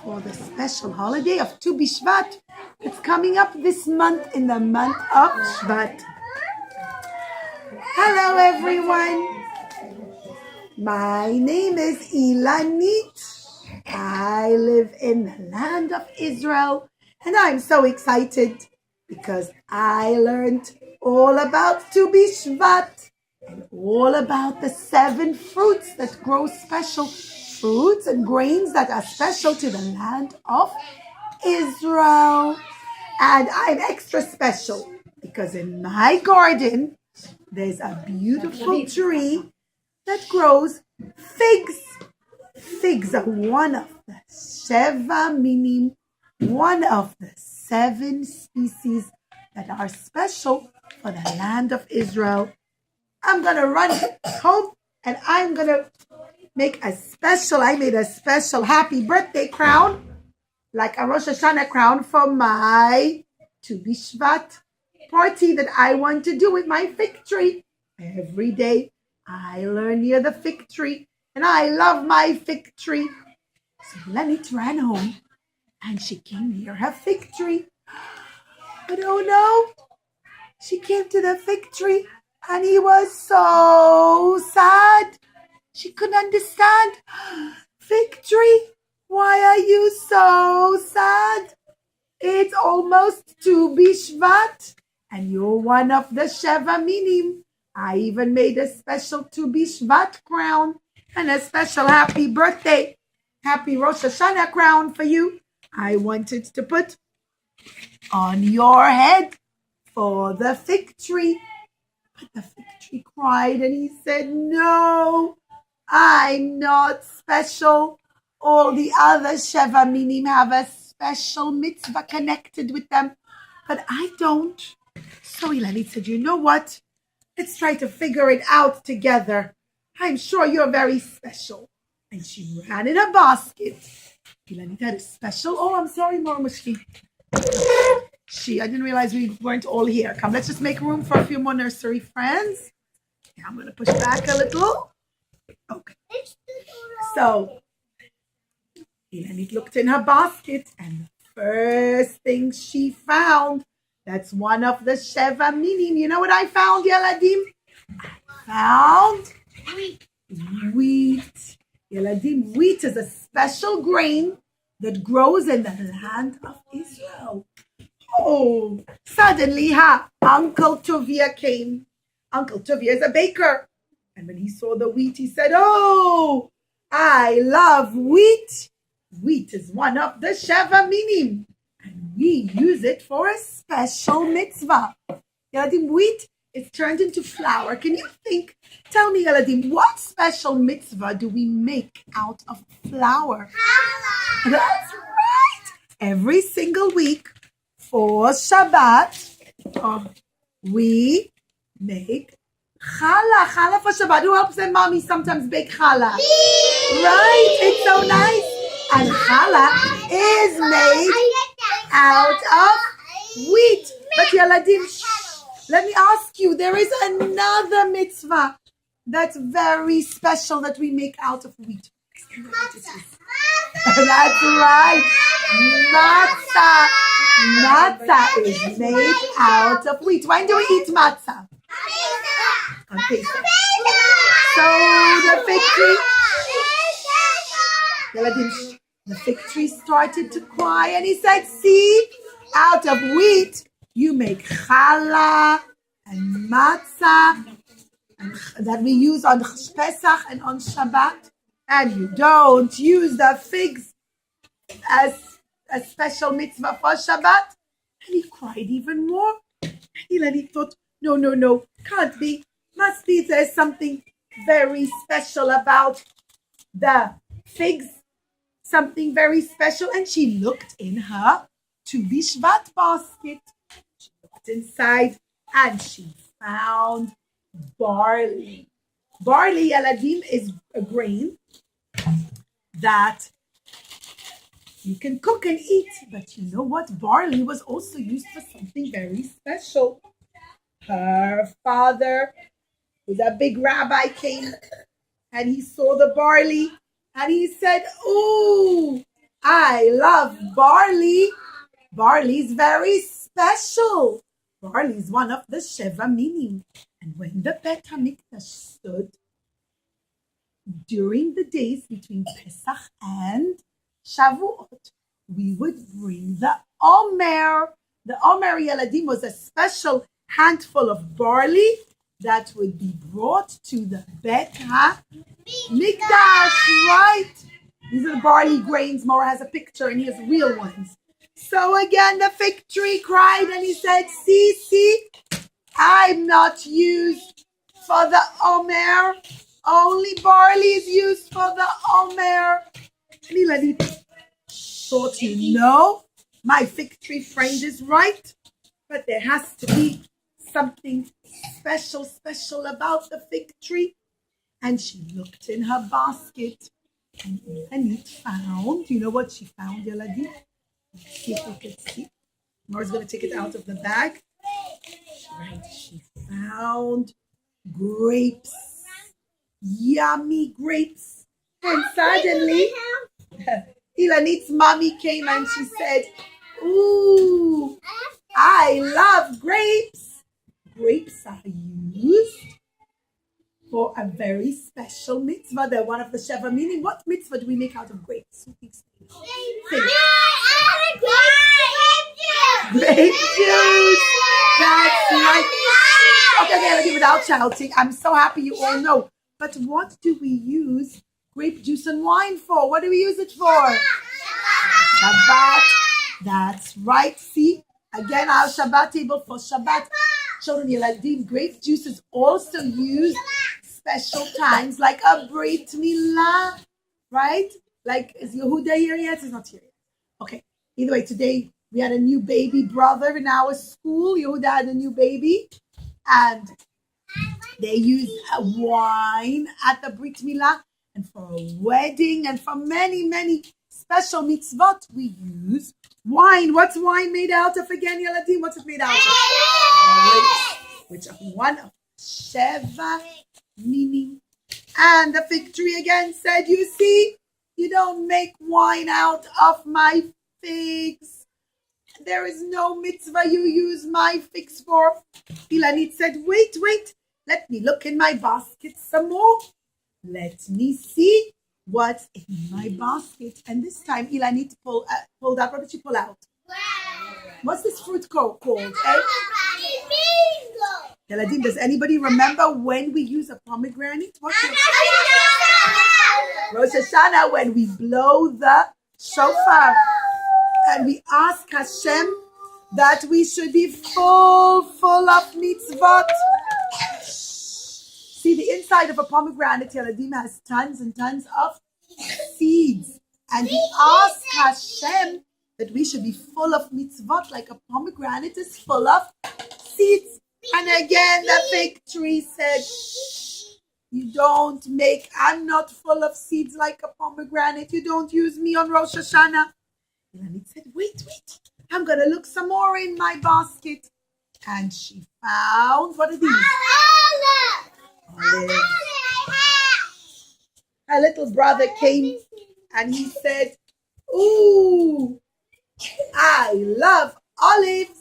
for the special holiday of Tu Bishvat. It's coming up this month in the month of Shvat. Hello everyone. My name is Ilanit. I live in the land of Israel and I'm so excited because I learned all about Tu Bishvat and all about the 7 fruits that grow special, fruits and grains that are special to the land of Israel. And I'm extra special because in my garden there's a beautiful tree that grows figs. Figs are one of the Sheva Minim, one of the 7 species that are special for the land of Israel. I'm going to run home and I'm going to make I made a special happy birthday crown, like a Rosh Hashanah crown for my Tu Bishvat party that I want to do with my fig tree. Every day I learn near the fig tree and I love my fig tree. So Lenit ran home and she came near her fig tree. But oh no, she came to the fig tree and he was so sad. She couldn't understand. Fig tree, why are you so sad? It's almost Tu Bishvat and you're one of the Sheva Minim. I even made a special Tu Bishvat crown and a special happy birthday, happy Rosh Hashanah crown for you. I wanted to put on your head for the fig tree. But the fig tree cried and he said, no, I'm not special. All the other Sheva Minim have a special mitzvah connected with them, but I don't. So Ilanit said, you know what? Let's try to figure it out together. I'm sure you're very special. And she ran in a basket. Ilanit had a special, I'm sorry, Mormushki. I didn't realize we weren't all here. Come, let's just make room for a few more nursery friends. Yeah, I'm going to push back a little. Okay. So, Ilanit looked in her basket and the first thing she found, that's one of the Sheva Minim. You know what I found, Yeladim? I found wheat. Yeladim, wheat is a special grain that grows in the land of Israel. Oh, suddenly her Uncle Tovia came. Uncle Tovia is a baker. And when he saw the wheat, he said, oh, I love wheat. Wheat is one of the Sheva Minim. And we use it for a special mitzvah. Yeladim, wheat is turned into flour. Can you think? Tell me, Yeladim, what special mitzvah do we make out of flour? Challah. That's right. Every single week for Shabbat, we make challah. Challah for Shabbat. Who helps their mommy sometimes bake challah? Right? It's so nice. And challah is made out of wheat. But Yeladim, let me ask you, there is another mitzvah that's very special that we make out of wheat. That's right. Matzah. Matzah is made out of wheat. When do we eat matzah? On Pesach. So the fig tree, the fig tree started to cry and he said, see, out of wheat you make challah and matzah that we use on Pesach and on Shabbat, and you don't use the figs as a special mitzvah for Shabbat. And he cried even more. And he thought, no, can't be. Must be there's something very special about the figs. Something very special. And she looked in her Tu Bishvat basket. She looked inside and she found barley. Barley, Yeladim, is a grain that you can cook and eat. But you know what? Barley was also used for something very special. Her father, who's a big rabbi, came and he saw the barley and he said, oh, I love barley. Barley is very special. Barley is one of the Sheva meaning. And when the Bet HaMikdash stood during the days between Pesach and Shavuot, we would bring the Omer. The Omer Yeladim was a special handful of barley that would be brought to the Bet HaMikdash, right? These are the barley grains. Mora has a picture and here's real ones. So again, the fig tree cried and he said, see, I'm not used for the Omer. Only barley is used for the Omer. And Ilani thought, my fig tree friend is right, but there has to be something special about the fig tree. And she looked in her basket and Ilanit found, you know what she found, Yeladi? Let's see if we can see. Nora's going to take it out of the bag. Right, she found grapes. Yummy grapes. And suddenly, Ilanit's mommy came and she said, ooh, I love grapes. Grapes are used for a very special mitzvah. They're one of the Sheva meaning. What mitzvah do we make out of grapes? Grape juice. That's right. Okay, without shouting. I'm so happy you all know. But what do we use grape juice and wine for? What do we use it for? Shabbat. That's right. See, again, our Shabbat table for Shabbat. Children, Yeladim, grape juice is also used special times like a Brit Milah, right? Like, is Yehuda here yet? He's not here yet. Okay. Either way, today we had a new baby brother in our school. Yehuda had a new baby. And they used a wine at the Brit Milah. And for a wedding and for many special mitzvot, we use wine. What's wine made out of again, Yeladim? What's it made out of? Which are one of Sheva meaning. And the fig tree again said, you see, you don't make wine out of my figs. There is no mitzvah you use my figs for. Ilanit said, wait, let me look in my basket some more. Let me see what's in my basket. And this time Ilanit pulled out. What did she pull out? What's this fruit called? Yeladim, does anybody remember when we use a pomegranate? Rosh Hashanah, when we blow the shofar and we ask Hashem that we should be full of mitzvot. See, the inside of a pomegranate, Yeladim, has tons and tons of seeds. And we ask Hashem that we should be full of mitzvot like a pomegranate is full of seeds. And again, the fig tree said, I'm not full of seeds like a pomegranate. You don't use me on Rosh Hashanah. And said, wait, I'm going to look some more in my basket. And she found, what are these? Olives. Her little brother came and he said, ooh, I love olives.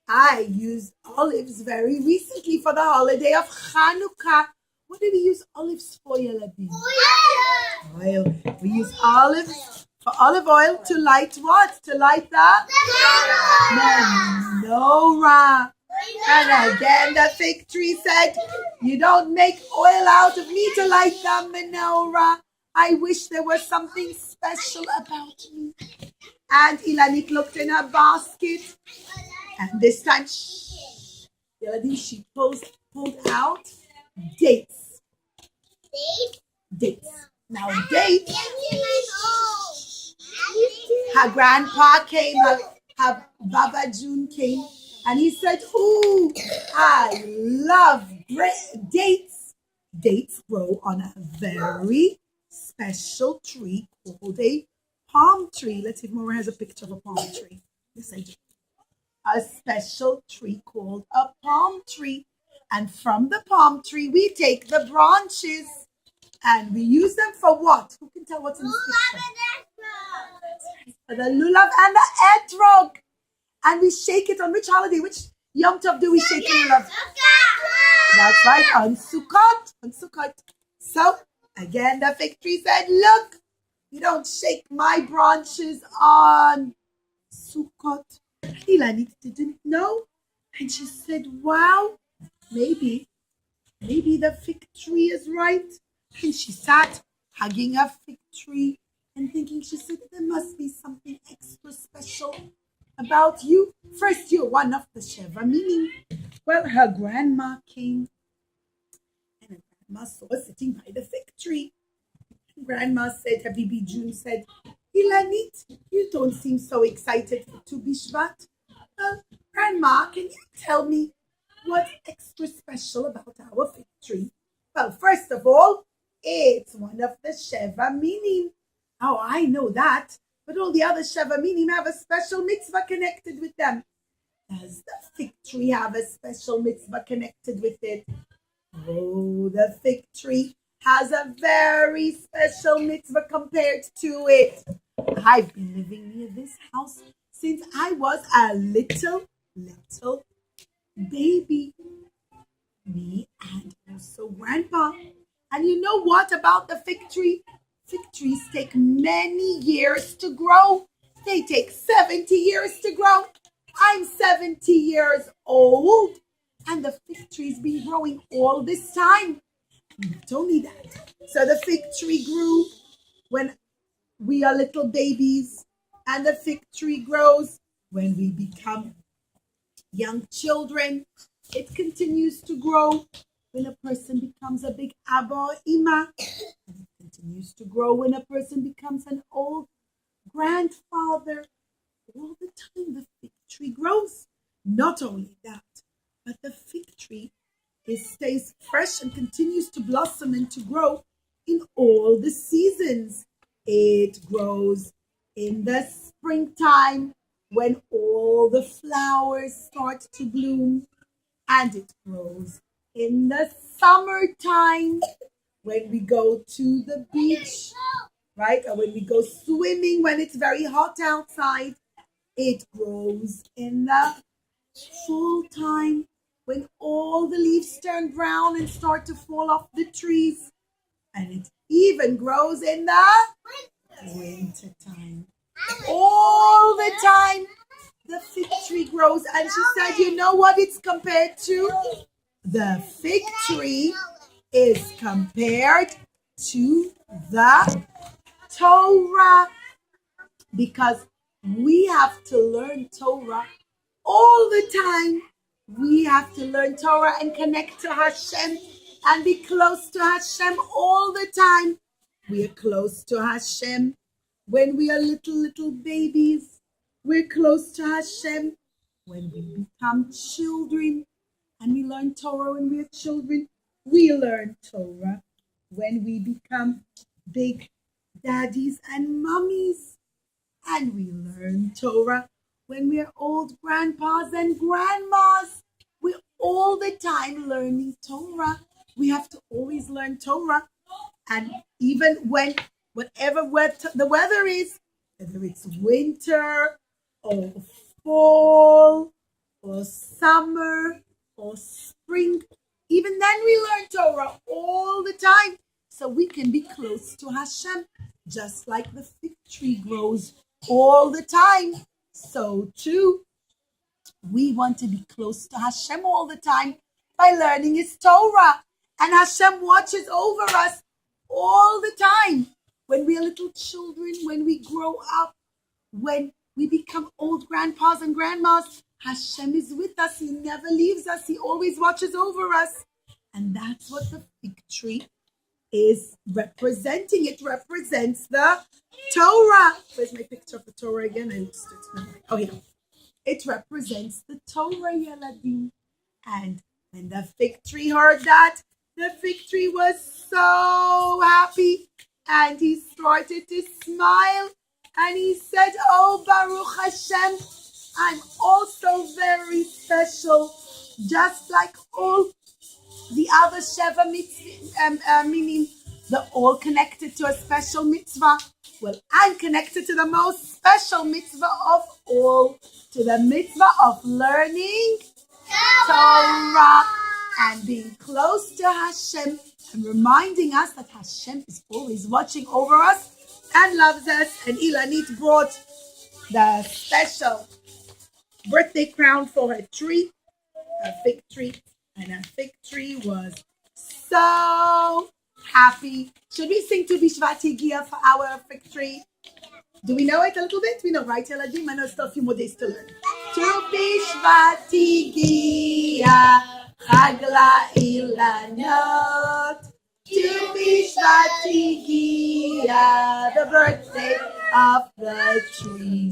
I used olives very recently for the holiday of Chanukah. What do we use olives for, Yeladim? Oil. We use olives for olive oil to light what? To light the menorah. And again, the fig tree said, you don't make oil out of me to light the menorah. I wish there was something special about me. And Ilanit looked in her basket. And this time, she pulled out dates. Dates. Now, dates. Her grandpa came, her Baba June came, and he said, ooh, I love dates. Dates grow on a very special tree called a palm tree. Let's see if Maura has a picture of a palm tree. Yes, I do. A special tree called a palm tree. And from the palm tree, we take the branches and we use them for what? Who can tell what's in this picture? for the lulav and the etrog. And we shake it on which holiday? Which Yom Tov do we shake the lulav? That's right, on Sukkot. On Sukkot. So, again, the fig tree said, look, you don't shake my branches on Sukkot. Ilanit didn't know. And she said, wow, maybe the fig tree is right. And she sat hugging a fig tree and thinking, she said, there must be something extra special about you. First, you're one of the Sheva, meaning, well, her grandma came and her grandma saw her sitting by the fig tree. Grandma said, Habibi June said, Ilanit, you don't seem so excited to Bishvat. Grandma, can you tell me what's extra special about our fig tree? Well, first of all, it's one of the Sheva Minim. Oh, I know that. But all the other Sheva Minim have a special mitzvah connected with them. Does the fig tree have a special mitzvah connected with it? Oh, the fig tree has a very special mitzvah compared to it. I've been living near this house since I was a little baby. Me and also Grandpa. And you know what about the fig tree? Fig trees take many years to grow. They take 70 years to grow. I'm 70 years old. And the fig tree's been growing all this time. Not only that. So the fig tree grew when we are little babies. And the fig tree grows when we become young children. It continues to grow when a person becomes a big Abba or Ima. And it continues to grow when a person becomes an old grandfather. All the time the fig tree grows. Not only that, but the fig tree stays fresh and continues to blossom and to grow in all the seasons. It grows in the springtime when all the flowers start to bloom, and it grows in the summertime when we go to the beach, right? Or when we go swimming when it's very hot outside. It grows in the fall time when all the leaves turn brown and start to fall off the trees. And it even grows in the winter time. All the time the fig tree grows. And she said, you know what it's compared to? The fig tree is compared to the Torah, because we have to learn Torah all the time. We have to learn Torah and connect to Hashem and be close to Hashem all the time. We are close to Hashem when we are little babies. We're close to Hashem when we become children, and we learn Torah when we are children. We learn Torah when we become big daddies and mummies, and we learn Torah when we're old grandpas and grandmas. We're all the time learning Torah. We have to always learn Torah. And even when, whatever the weather is, whether it's winter or fall or summer or spring, even then we learn Torah all the time. So we can be close to Hashem, just like the fig tree grows all the time. So too, we want to be close to Hashem all the time by learning His Torah. And Hashem watches over us all the time. When we are little children, when we grow up, when we become old grandpas and grandmas, Hashem is with us. He never leaves us. He always watches over us. And that's what the fig tree is representing. It represents the Torah. Where's my picture of the Torah again? I lost it. Oh, yeah. It represents the Torah, Yeladim. And when the fig tree heard that, the fig tree was so happy. And he started to smile. And he said, oh, Baruch Hashem, I'm also very special. Just like all the other Sheva minim, They're all connected to a special mitzvah. Well, I'm connected to the most special mitzvah of all, to the mitzvah of learning Torah and being close to Hashem and reminding us that Hashem is always watching over us and loves us. And Ilanit brought the special birthday crown for her tree, her fig tree, and her fig tree was so happy. Should we sing to Bishvat Higia for our fig tree? Do we know it a little bit? We know, right, Eladim? I know still a few more days to learn. To Bishvat Higia, Chagla Ilanot. To Bishvat Higia, the birthday of the trees.